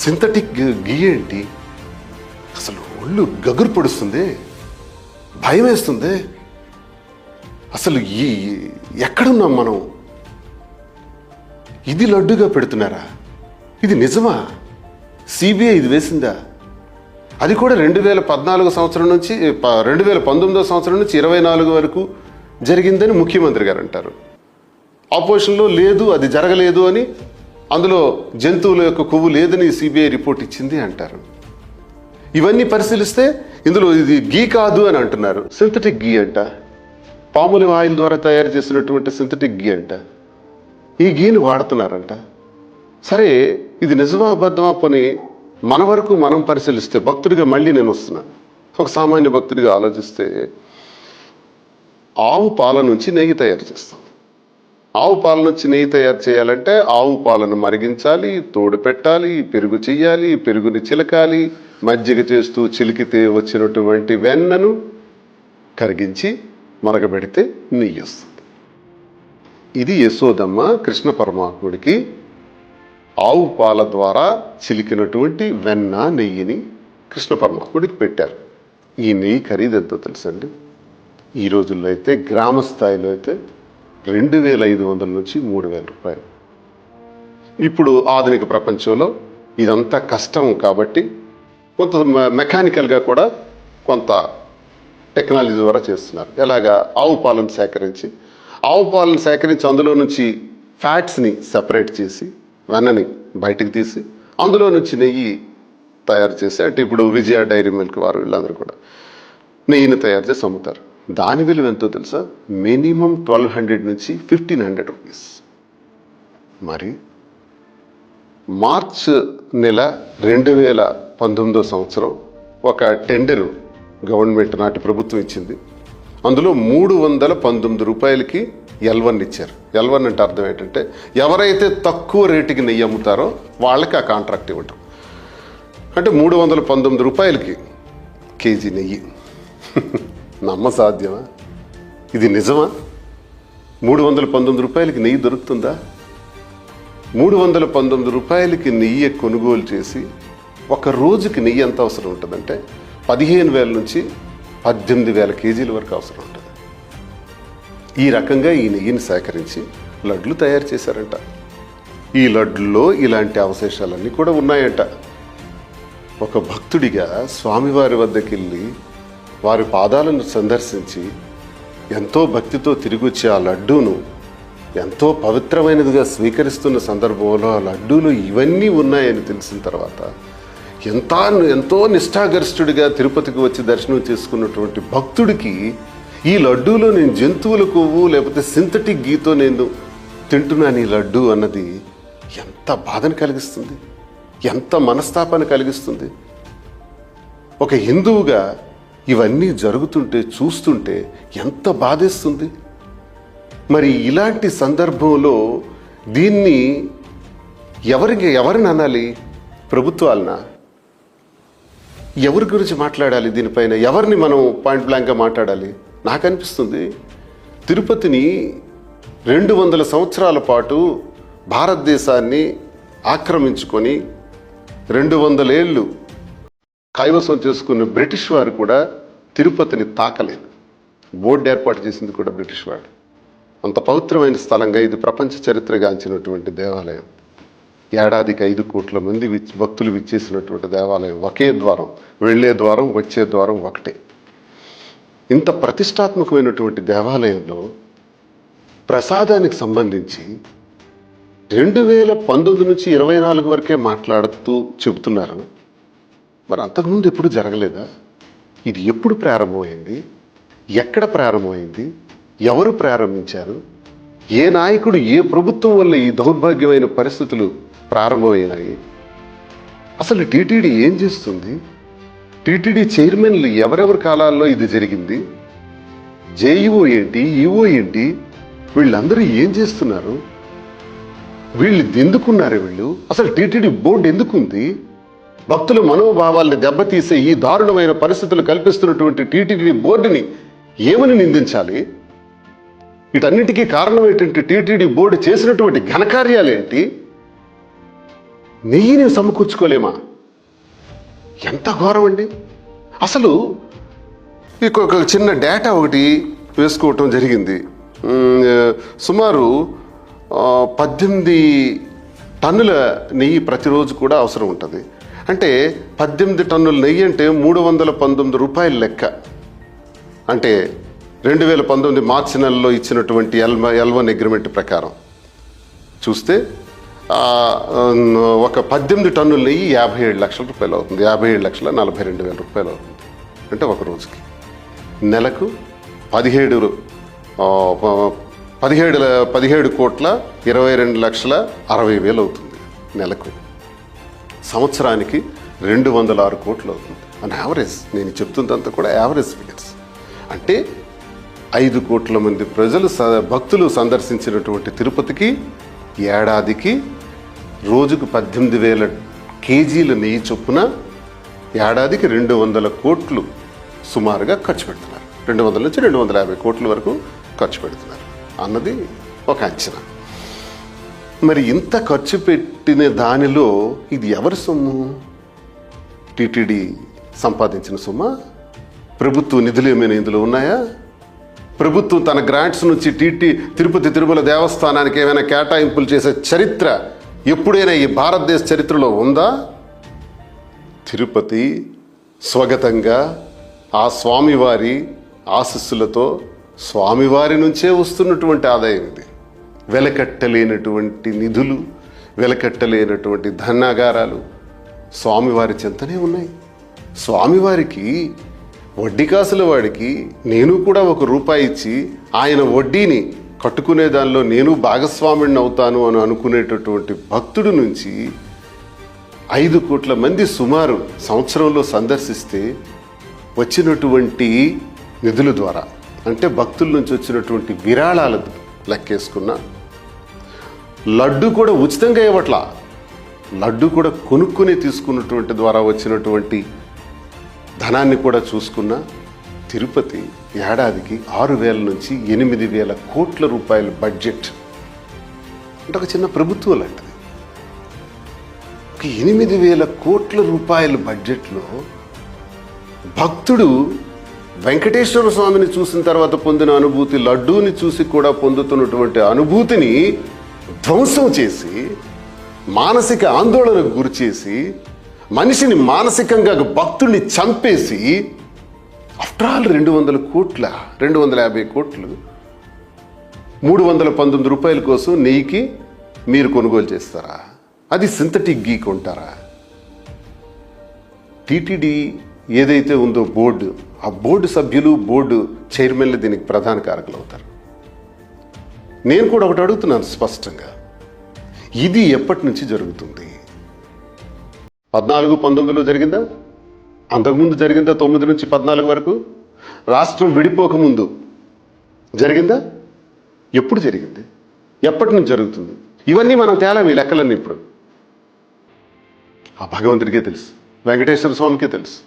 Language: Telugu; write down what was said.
సింథటిక్ గీ ఏంటి? అసలు ఒళ్ళు గగురు పొడుస్తుంది, భయం వేస్తుంది. అసలు ఎక్కడున్నాం మనం? ఇది లడ్డుగా పెడుతున్నారా? ఇది నిజమా? సిబిఐ ఇది వేసిందా? అది కూడా 2014 సంవత్సరం నుంచి 2019 సంవత్సరం నుంచి 24 వరకు జరిగిందని ముఖ్యమంత్రి గారు అంటారు. ఆపోజిషన్లో లేదు, అది జరగలేదు అని, అందులో జంతువుల యొక్క కొవ్వు లేదని సిబిఐ రిపోర్ట్ ఇచ్చింది అంటారు. ఇవన్నీ పరిశీలిస్తే ఇందులో ఇది గీ కాదు అని అంటున్నారు. సింథటిక్ గీ అంట, పాముల ఆయిల్ ద్వారా తయారు చేసినటువంటి సింథటిక్ గీ అంట. ఈ గీని వాడుతున్నారంట. సరే, ఇది నిజమా అబద్ధమా పని మన వరకు మనం పరిశీలిస్తే, భక్తుడిగా మళ్ళీ నేను వస్తున్నా, ఒక సామాన్య భక్తుడిగా ఆలోచిస్తే, ఆవు పాల నుంచి నెయ్యి తయారు చేస్తాం. ఆవు పాల నుంచి నెయ్యి తయారు చేయాలంటే ఆవు పాలను మరిగించాలి, తోడు పెట్టాలి, పెరుగు చెయ్యాలి, పెరుగుని చిలకాలి, మజ్జిగ చేస్తూ చిలికితే వచ్చినటువంటి వెన్నను కరిగించి మరగబెడితే నెయ్యి వస్తుంది. ఇది యశోదమ్మ కృష్ణ పరమాత్ముడికి ఆవు పాల ద్వారా చిలికినటువంటి వెన్న నెయ్యిని కృష్ణ పరమాత్ముడికి పెట్టారు. ఈ నెయ్యి ఖరీదు ఎంతో తెలుసండి? ఈ రోజుల్లో అయితే గ్రామ స్థాయిలో అయితే 2500 నుంచి 3000 రూపాయలు. ఇప్పుడు ఆధునిక ప్రపంచంలో ఇదంతా కష్టం కాబట్టి కొంత మెకానికల్గా కూడా కొంత టెక్నాలజీ ద్వారా చేస్తున్నారు. ఎలాగా? ఆవు పాలను సేకరించి అందులో నుంచి ఫ్యాట్స్ని సెపరేట్ చేసి వెన్నని బయటకు తీసి అందులో నుంచి నెయ్యి తయారు చేసి, అంటే ఇప్పుడు విజయ డైరీ మిల్క్ వారు వీళ్ళందరూ కూడా నెయ్యిని తయారు చేసి అమ్ముతారు. దాని విలువ ఎంతో తెలుసా? మినిమం 1200 నుంచి 1500 రూపీస్. మరి మార్చ్ నెల 2019 సంవత్సరం ఒక టెండరు గవర్నమెంట్ నాటి ప్రభుత్వం ఇచ్చింది. అందులో 319 రూపాయలకి L1 ఇచ్చారు. L1 అంటే అర్థం ఏంటంటే, ఎవరైతే తక్కువ రేటుకి నెయ్యి అమ్ముతారో వాళ్ళకి ఆ కాంట్రాక్ట్ ఇవ్వటం. అంటే 319 రూపాయలకి కేజీ నెయ్యి. నమ్మసాధ్యమా? ఇది నిజమా? 319 రూపాయలకి నెయ్యి దొరుకుతుందా? 319 రూపాయలకి నెయ్యి కొనుగోలు చేసి ఒక రోజుకి నెయ్యి ఎంత అవసరం ఉంటుందంటే 15,000 నుంచి 18,000 కేజీల వరకు అవసరం ఉంటుంది. ఈ రకంగా ఈ నెయ్యిని సేకరించి లడ్లు తయారు చేశారంట. ఈ లడ్లలో ఇలాంటి అవశేషాలన్నీ కూడా ఉన్నాయంట. ఒక భక్తుడిగా స్వామివారి వద్దకు వెళ్ళి వారి పాదాలను సందర్శించి ఎంతో భక్తితో తిరిగి వచ్చి ఆ లడ్డూను ఎంతో పవిత్రమైనదిగా స్వీకరిస్తున్న సందర్భంలో ఆ లడ్డూలు ఇవన్నీ ఉన్నాయని తెలిసిన తర్వాత ఎంతో నిష్ఠాగరిష్ఠుడిగా తిరుపతికి వచ్చి దర్శనం చేసుకున్నటువంటి భక్తుడికి ఈ లడ్డూలో నేను జంతువుల కొవ్వు లేకపోతే సింథటిక్ గీతో నేను తింటున్నాను ఈ లడ్డు అన్నది ఎంత బాధను కలిగిస్తుంది, ఎంత మనస్తాపాన్ని కలిగిస్తుంది. ఒక హిందువుగా ఇవన్నీ జరుగుతుంటే చూస్తుంటే ఎంత బాధేస్తుంది. మరి ఇలాంటి సందర్భంలో దీన్ని ఎవరిని అనాలి? ప్రభుత్వాలనా? ఎవరి గురించి మాట్లాడాలి? దీనిపైన ఎవరిని మనం పాయింట్ బ్లాంక్గా మాట్లాడాలి? నాకు అనిపిస్తుంది, తిరుపతిని 200 సంవత్సరాల పాటు భారతదేశాన్ని ఆక్రమించుకొని 200 ఏళ్ళు కైవసం చేసుకున్న బ్రిటిష్ వారు కూడా తిరుపతిని తాకలేదు. బోర్డు ఏర్పాటు చేసింది కూడా బ్రిటిష్ వాడు. అంత పవిత్రమైన స్థలంగా ఇది ప్రపంచ చరిత్రగాంచినటువంటి దేవాలయం. ఏడాదికి 5 కోట్ల మంది భక్తులు విచ్చేసినటువంటి దేవాలయం. ఒకే ద్వారం, వెళ్ళే ద్వారం వచ్చే ద్వారం ఒకటే. ఇంత ప్రతిష్టాత్మకమైనటువంటి దేవాలయంలో ప్రసాదానికి సంబంధించి 2019 నుంచి 24 వరకే మాట్లాడుతూ చెబుతున్నారు. మరి అంతకుముందు ఎప్పుడు జరగలేదా? ఇది ఎప్పుడు ప్రారంభమైంది? ఎక్కడ ప్రారంభమైంది? ఎవరు ప్రారంభించారు? ఏ నాయకుడు, ఏ ప్రభుత్వం వల్ల ఈ దౌర్భాగ్యమైన పరిస్థితులు ప్రారంభమైనాయి? అసలు టీటీడీ ఏం చేస్తుంది? టీటీడీ చైర్మన్లు ఎవరెవరి కాలాల్లో ఇది జరిగింది? జేఈఓ ఏంటి? ఈఓ ఏంటి? వీళ్ళందరూ ఏం చేస్తున్నారు? వీళ్ళు ఎందుకున్నారు? వీళ్ళు అసలు టీటీడీ బోర్డు ఎందుకుంది? భక్తుల మనోభావాల్ని దెబ్బతీసే ఈ దారుణమైన పరిస్థితులు కల్పిస్తున్నటువంటి టీటీడీ బోర్డుని ఏమని నిందించాలి? వీటన్నిటికీ కారణం ఏంటంటే టీటీడీ బోర్డు చేసినటువంటి ఘనకార్యాలేంటి? నెయ్యిని సమకూర్చుకోలేమా? ఎంత ఘోరం అండి. అసలు ఒక చిన్న డేటా ఒకటి వేసుకోవటం జరిగింది. సుమారు 18 టన్నుల నెయ్యి ప్రతిరోజు కూడా అవసరం ఉంటుంది. అంటే 18 టన్నుల నెయ్యి అంటే 319 రూపాయల లెక్క. అంటే 2019 మార్చి నెలలో ఇచ్చినటువంటి L1 అగ్రిమెంట్ ప్రకారం చూస్తే ఒక 18 టన్నుల నెయ్యి 57 లక్షల రూపాయలు అవుతుంది. 57,42,000 రూపాయలు అవుతుంది. అంటే ఒక రోజుకి. నెలకు 17,22,60,000 అవుతుంది నెలకు. సంవత్సరానికి 206 కోట్లు అవుతుంది. అన్ యావరేజ్ నేను చెప్తుందంతా కూడా యావరేజ్ ఫిగర్స్. అంటే 5 కోట్ల మంది ప్రజలు భక్తులు సందర్శించినటువంటి తిరుపతికి ఏడాదికి రోజుకు 18,000 కేజీల నెయ్యి చొప్పున ఏడాదికి 200 కోట్లు సుమారుగా ఖర్చు పెడుతున్నారు. 200 నుంచి 250 కోట్ల వరకు ఖర్చు పెడుతున్నారు అన్నది ఒక అంచనా. మరి ఇంత ఖర్చు పెట్టిన దానిలో ఇది ఎవరి సొమ్ము? టీటీడీ సంపాదించిన సొమ్మా? ప్రభుత్వ నిధులు ఏమైనా ఇందులో ఉన్నాయా? ప్రభుత్వం తన గ్రాంట్స్ నుంచి తిరుపతి తిరుమల దేవస్థానానికి ఏమైనా కేటాయింపులు చేసే చరిత్ర ఎప్పుడైనా ఈ భారతదేశ చరిత్రలో ఉందా? తిరుపతి స్వగతంగా ఆ స్వామివారి ఆశీస్సులతో స్వామివారి నుంచే వస్తున్నటువంటి ఆదాయం ఇది. వెలకట్టలేనటువంటి నిధులు, వెలకట్టలేనటువంటి ధనాగారాలు స్వామివారి చెంతనే ఉన్నాయి. స్వామివారికి వడ్డీ కాసుల వాడికి నేను కూడా ₹1 ఇచ్చి ఆయన వడ్డీని కట్టుకునే దానిలో నేను భాగస్వామిని అవుతాను అని అనుకునేటటువంటి భక్తుడి నుంచి 5 కోట్ల మంది సుమారు సంవత్సరంలో సందర్శిస్తే వచ్చినటువంటి నిధుల ద్వారా, అంటే భక్తుల నుంచి వచ్చినటువంటి విరాళాల లెక్కేసుకున్న లడ్డు కూడా ఉచితంగా ఇవ్వట్లా, లడ్డు కూడా కొనుక్కుని తీసుకున్నటువంటి ద్వారా వచ్చినటువంటి ధనాన్ని కూడా చూసుకున్న తిరుపతి ఏడాదికి 6,000 నుంచి 8,000 కోట్ల రూపాయల బడ్జెట్. అంటే ఒక చిన్న ప్రభుత్వం లాంటిది. 8,000 కోట్ల రూపాయల బడ్జెట్లో భక్తుడు వెంకటేశ్వర స్వామిని చూసిన తర్వాత పొందిన అనుభూతి, లడ్డూని చూసి కూడా పొందుతున్నటువంటి అనుభూతిని ధ్వంసం చేసి, మానసిక ఆందోళనకు గురి చేసి, మనిషిని మానసికంగా భక్తుడిని చంపేసి, ఆఫ్టర్ ఆల్ 200 కోట్ల 250 కోట్లు 319 రూపాయల కోసం నెయ్యికి మీరు కొనుగోలు చేస్తారా? అది సింథటిక్ గీ కొంటారా? టీటీడీ ఏదైతే ఉందో బోర్డు, ఆ బోర్డు సభ్యులు, బోర్డు చైర్మన్లు దీనికి ప్రధాన కారకులు అవుతారు. నేను కూడా ఒకటి అడుగుతున్నాను స్పష్టంగా, ఇది ఎప్పటి నుంచి జరుగుతుంది? 14-19లో జరిగిందా? అంతకుముందు జరిగిందా? 9 నుంచి 14 వరకు రాష్ట్రం విడిపోకముందు జరిగిందా? ఎప్పుడు జరిగింది? ఎప్పటి నుంచి జరుగుతుంది? ఇవన్నీ మనం తేలాం. ఈ లెక్కలన్నీ ఇప్పుడు ఆ భగవంతుడికే తెలుసు, వెంకటేశ్వర స్వామికే తెలుసు.